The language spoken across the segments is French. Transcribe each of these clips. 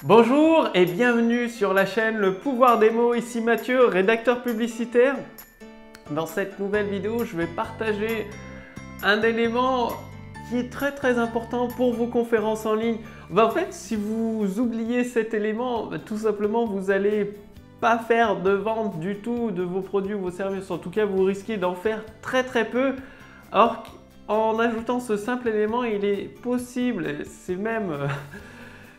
Bonjour et bienvenue sur la chaîne Le Pouvoir des mots, ici Mathieu, rédacteur publicitaire. Dans cette nouvelle vidéo, je vais partager un élément qui est très important pour vos conférences en ligne. En fait, si vous oubliez cet élément, tout simplement vous n'allez pas faire de vente du tout de vos produits ou vos services. En tout cas, vous risquez d'en faire très peu. Or, en ajoutant ce simple élément, il est possible, c'est même...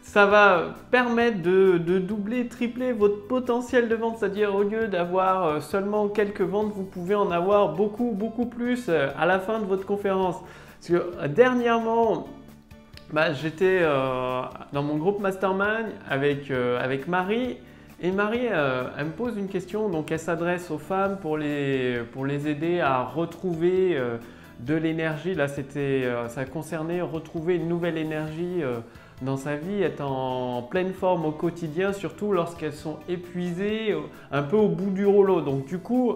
ça va permettre de doubler, tripler votre potentiel de vente, c'est-à-dire au lieu d'avoir seulement quelques ventes, vous pouvez en avoir beaucoup plus à la fin de votre conférence. Parce que dernièrement, j'étais dans mon groupe Mastermind avec Marie, et Marie elle me pose une question, donc elle s'adresse aux femmes pour les aider à retrouver de l'énergie. Là, ça concernait retrouver une nouvelle énergie dans sa vie, être en pleine forme au quotidien, surtout lorsqu'elles sont épuisées, un peu au bout du rouleau. Donc du coup,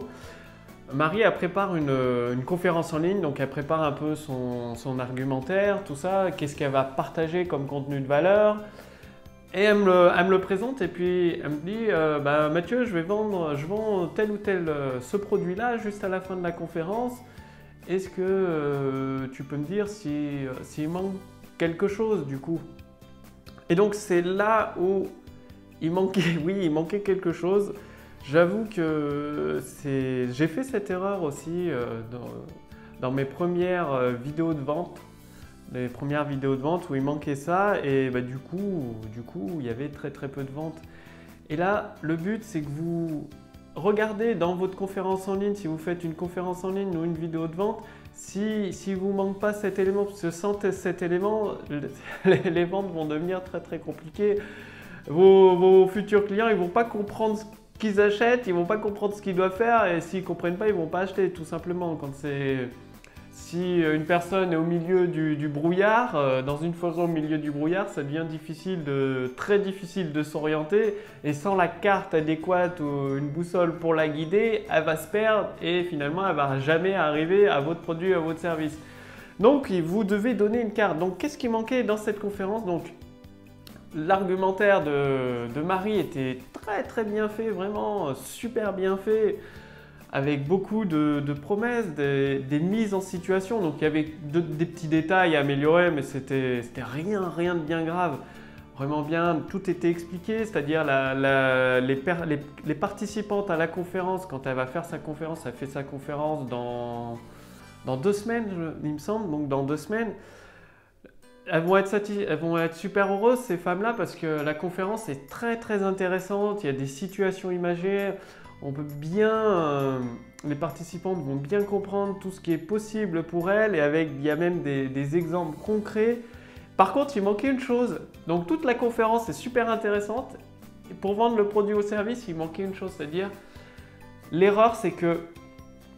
Marie elle prépare une conférence en ligne, donc elle prépare un peu son argumentaire, tout ça, qu'est-ce qu'elle va partager comme contenu de valeur. Et elle me le présente et puis elle me dit Mathieu, je vends tel ou tel ce produit-là juste à la fin de la conférence. Est-ce que tu peux me dire s'il manque quelque chose du coup? Et donc c'est là où il manquait quelque chose. J'avoue que j'ai fait cette erreur aussi dans mes premières vidéos de vente. Les premières vidéos de vente où il manquait ça et du coup il y avait très peu de ventes. Et là, le but c'est que vous regardez dans votre conférence en ligne, si vous faites une conférence en ligne ou une vidéo de vente, si vous manque pas cet élément, parce que sans cet élément, les ventes vont devenir très compliquées. Vos futurs clients, ils vont pas comprendre ce qu'ils achètent, ils vont pas comprendre ce qu'ils doivent faire et s'ils comprennent pas, ils vont pas acheter tout simplement. Si une personne est au milieu du brouillard, dans une forêt au milieu du brouillard, ça devient très difficile de s'orienter et sans la carte adéquate ou une boussole pour la guider, elle va se perdre et finalement elle ne va jamais arriver à votre produit, à votre service. Donc vous devez donner une carte. Donc qu'est-ce qui manquait dans cette conférence? Donc l'argumentaire de Marie était très bien fait, vraiment super bien fait, avec beaucoup de promesses, des mises en situation. Donc il y avait des petits détails à améliorer, mais c'était rien de bien grave. Vraiment bien, tout était expliqué, c'est-à-dire les participantes à la conférence, quand elle va faire sa conférence, elle fait sa conférence dans 2 semaines, il me semble, donc dans 2 semaines. Elles vont être super heureuses, ces femmes-là, parce que la conférence est très intéressante, il y a des situations imagées. On peut bien, les participantes vont bien comprendre tout ce qui est possible pour elles et il y a même des exemples concrets. Par contre, il manquait une chose. Donc toute la conférence est super intéressante. Et pour vendre le produit ou service, il manquait une chose, c'est-à-dire l'erreur, c'est que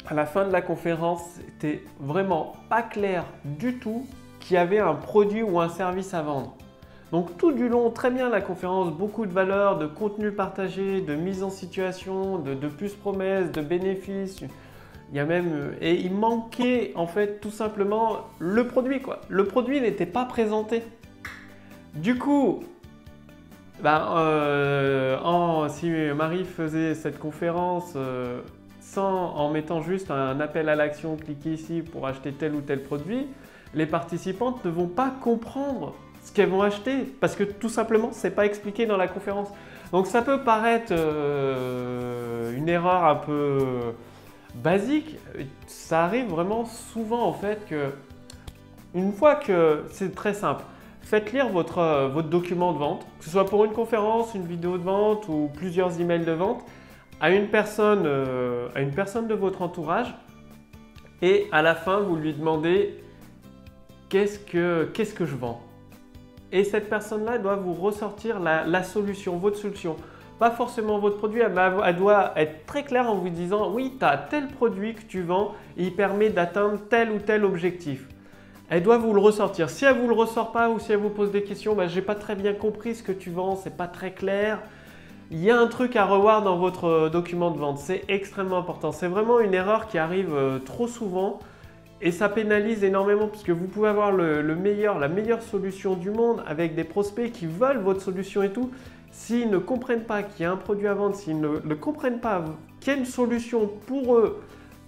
à la fin de la conférence, c'était vraiment pas clair du tout qu'il y avait un produit ou un service à vendre. Donc tout du long, très bien la conférence, beaucoup de valeurs, de contenu partagé, de mise en situation, de plus promesses, de bénéfices. Il y a même, et il manquait en fait tout simplement le produit quoi. Le produit n'était pas présenté. Du coup, si Marie faisait cette conférence en mettant juste un appel à l'action, cliquez ici pour acheter tel ou tel produit, les participantes ne vont pas comprendre ce qu'elles vont acheter parce que tout simplement c'est pas expliqué dans la conférence. Donc ça peut paraître une erreur un peu basique, ça arrive vraiment souvent en fait que une fois que c'est très simple, faites lire votre document de vente, que ce soit pour une conférence, une vidéo de vente ou plusieurs emails de vente à une personne de votre entourage et à la fin vous lui demandez qu'est-ce que je vends? Et cette personne-là doit vous ressortir la solution, votre solution. Pas forcément votre produit, elle doit être très claire en vous disant « Oui, tu as tel produit que tu vends et il permet d'atteindre tel ou tel objectif. » Elle doit vous le ressortir. Si elle ne vous le ressort pas ou si elle vous pose des questions, « J'ai pas très bien compris ce que tu vends, c'est pas très clair. » Il y a un truc à revoir dans votre document de vente. C'est extrêmement important. C'est vraiment une erreur qui arrive trop souvent. Et ça pénalise énormément parce que vous pouvez avoir la meilleure solution du monde avec des prospects qui veulent votre solution et tout. S'ils ne comprennent pas qu'il y a un produit à vendre, s'ils ne comprennent pas qu'il y a une solution pour eux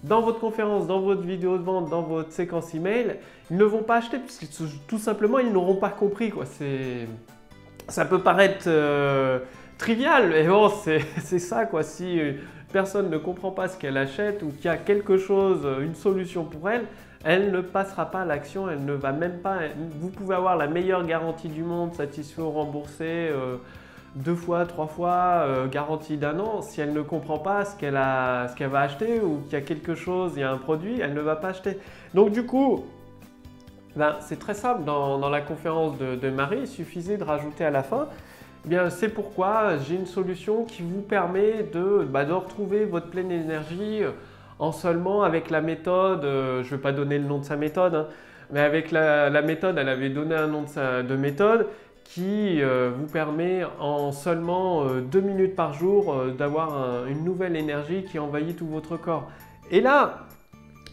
dans votre conférence, dans votre vidéo de vente, dans votre séquence email, ils ne vont pas acheter parce que tout simplement ils n'auront pas compris, quoi. Ça peut paraître trivial, mais bon, c'est ça, quoi. Si personne ne comprend pas ce qu'elle achète ou qu'il y a quelque chose, une solution pour elle, elle ne passera pas à l'action, elle ne va même pas. Vous pouvez avoir la meilleure garantie du monde, satisfait ou remboursé 2 fois, 3 fois, garantie d'1 an. Si elle ne comprend pas ce qu'elle va acheter ou qu'il y a quelque chose, il y a un produit, elle ne va pas acheter. Donc du coup, ben, c'est très simple. Dans la conférence de Marie, il suffisait de rajouter à la fin. Eh bien, c'est pourquoi j'ai une solution qui vous permet de retrouver votre pleine énergie en seulement avec la méthode, je ne vais pas donner le nom de sa méthode, hein, mais avec la méthode, elle avait donné un nom de méthode qui vous permet en seulement 2 minutes par jour d'avoir une nouvelle énergie qui envahit tout votre corps. Et là,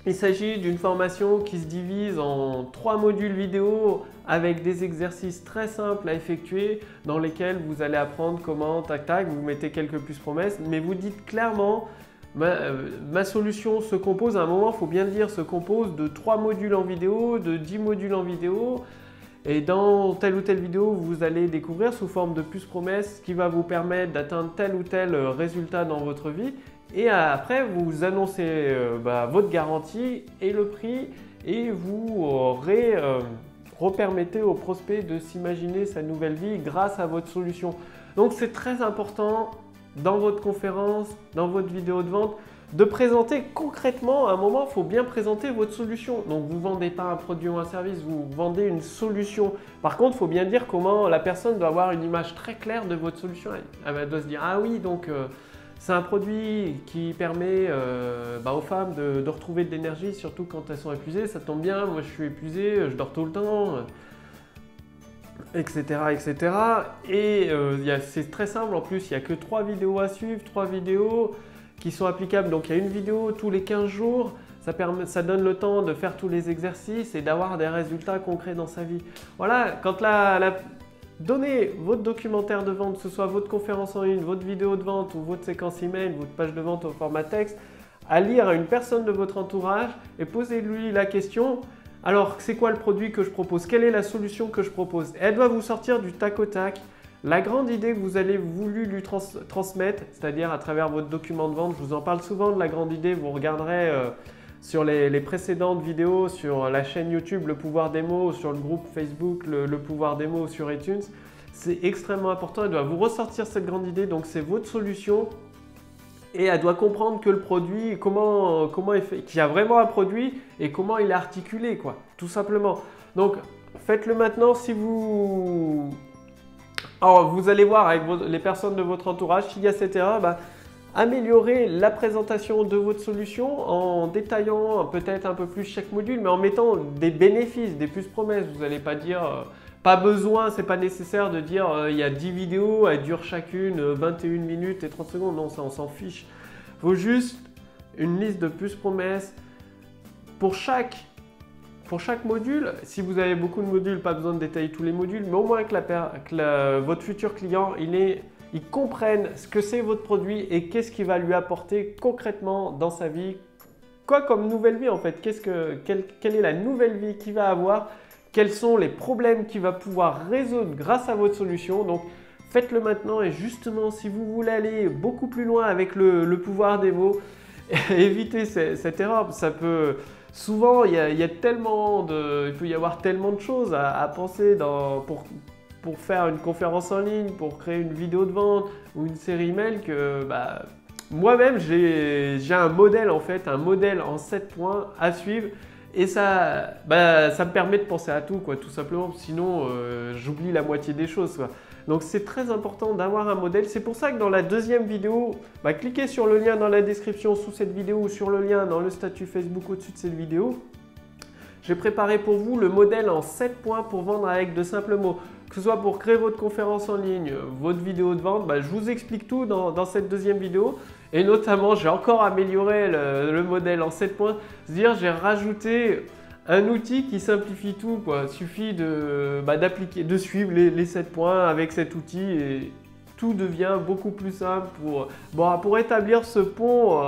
il s'agit d'une formation qui se divise en 3 modules vidéo avec des exercices très simples à effectuer dans lesquels vous allez apprendre comment, tac tac, vous mettez quelques puces promesses, mais vous dites clairement ma solution se compose, à un moment il faut bien le dire, se compose de 3 modules en vidéo, de 10 modules en vidéo. Et dans telle ou telle vidéo, vous allez découvrir sous forme de puces promesses ce qui va vous permettre d'atteindre tel ou tel résultat dans votre vie. Et après, vous annoncez votre garantie et le prix et vous repermettez au prospect de s'imaginer sa nouvelle vie grâce à votre solution. Donc c'est très important dans votre conférence, dans votre vidéo de vente, de présenter concrètement. À un moment, il faut bien présenter votre solution. Donc vous ne vendez pas un produit ou un service, vous vendez une solution. Par contre, il faut bien dire comment la personne doit avoir une image très claire de votre solution. Elle doit se dire, ah oui, donc c'est un produit qui permet aux femmes de retrouver de l'énergie, surtout quand elles sont épuisées. Ça tombe bien, moi je suis épuisé, je dors tout le temps, etc. etc. Et c'est très simple en plus, il n'y a que 3 vidéos à suivre, 3 vidéos qui sont applicables. Donc il y a une vidéo tous les 15 jours, ça donne le temps de faire tous les exercices et d'avoir des résultats concrets dans sa vie. Voilà, quand donnez votre documentaire de vente, que ce soit votre conférence en ligne, votre vidéo de vente ou votre séquence email, votre page de vente au format texte, à lire à une personne de votre entourage et posez-lui la question, alors c'est quoi le produit que je propose? Quelle est la solution que je propose? Elle doit vous sortir du tac au tac. La grande idée que vous avez voulu lui transmettre, c'est-à-dire à travers votre document de vente, je vous en parle souvent de la grande idée, vous regarderez sur les précédentes vidéos sur la chaîne YouTube Le Pouvoir des mots, sur le groupe Facebook Le Pouvoir des mots sur iTunes. C'est extrêmement important, elle doit vous ressortir cette grande idée, donc c'est votre solution et elle doit comprendre que le produit, comment il fait, qu'il y a vraiment un produit et comment il est articulé, quoi, tout simplement. Donc faites-le maintenant. Si vous... Alors, vous allez voir avec les personnes de votre entourage, s'il y a cette erreur, améliorez la présentation de votre solution en détaillant peut-être un peu plus chaque module, mais en mettant des bénéfices, des puces promesses. Vous n'allez pas dire, pas besoin, c'est pas nécessaire de dire il y a 10 vidéos, elles durent chacune 21 minutes et 30 secondes. Non, ça on s'en fiche. Il faut juste une liste de puces promesses pour chaque module. Si vous avez beaucoup de modules, pas besoin de détailler tous les modules, mais au moins que votre futur client, il comprenne ce que c'est votre produit et qu'est-ce qu'il va lui apporter concrètement dans sa vie. Quoi comme nouvelle vie en fait? Quelle est la nouvelle vie qu'il va avoir? Quels sont les problèmes qu'il va pouvoir résoudre grâce à votre solution? Donc faites-le maintenant. Et justement, si vous voulez aller beaucoup plus loin avec le pouvoir des mots, évitez cette erreur. Ça peut... Souvent, il peut y avoir tellement de choses à penser pour faire une conférence en ligne, pour créer une vidéo de vente ou une série email que moi-même, j'ai un modèle en fait, un modèle en 7 points à suivre et ça me permet de penser à tout, quoi, tout simplement. Sinon, j'oublie la moitié des choses, quoi. Donc c'est très important d'avoir un modèle. C'est pour ça que dans la deuxième vidéo, cliquez sur le lien dans la description sous cette vidéo ou sur le lien dans le statut Facebook au-dessus de cette vidéo. J'ai préparé pour vous le modèle en 7 points pour vendre avec de simples mots. Que ce soit pour créer votre conférence en ligne, votre vidéo de vente, je vous explique tout dans cette deuxième vidéo. Et notamment, j'ai encore amélioré le modèle en 7 points. C'est-à-dire, j'ai rajouté un outil qui simplifie tout, quoi. Il suffit d'appliquer, de suivre les 7 points avec cet outil et tout devient beaucoup plus simple pour établir ce pont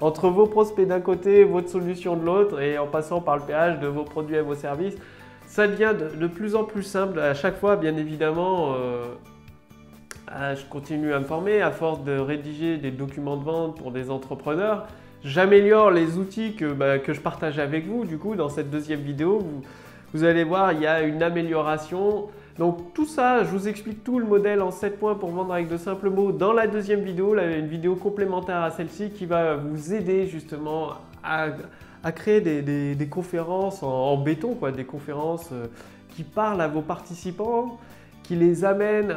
entre vos prospects d'un côté et votre solution de l'autre, et en passant par le péage de vos produits et vos services. Ça devient de plus en plus simple à chaque fois, bien évidemment. Je continue à me former à force de rédiger des documents de vente pour des entrepreneurs. J'améliore les outils que je partage avec vous. Du coup, dans cette deuxième vidéo, vous allez voir, il y a une amélioration. Donc tout ça, je vous explique tout le modèle en 7 points pour vendre avec de simples mots dans la deuxième vidéo, une vidéo complémentaire à celle-ci qui va vous aider justement à créer des conférences en béton, quoi, des conférences qui parlent à vos participants, qui les amènent,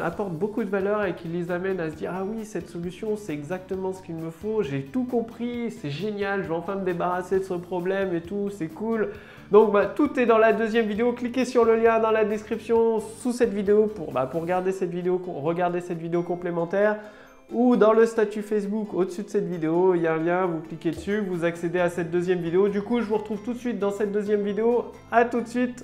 apportent beaucoup de valeur et qui les amènent à se dire « Ah oui, cette solution, c'est exactement ce qu'il me faut, j'ai tout compris, c'est génial, je vais enfin me débarrasser de ce problème et tout, c'est cool ». Donc tout est dans la deuxième vidéo. Cliquez sur le lien dans la description sous cette vidéo pour regarder cette vidéo complémentaire, ou dans le statut Facebook au-dessus de cette vidéo, il y a un lien, vous cliquez dessus, vous accédez à cette deuxième vidéo. Du coup, je vous retrouve tout de suite dans cette deuxième vidéo. À tout de suite.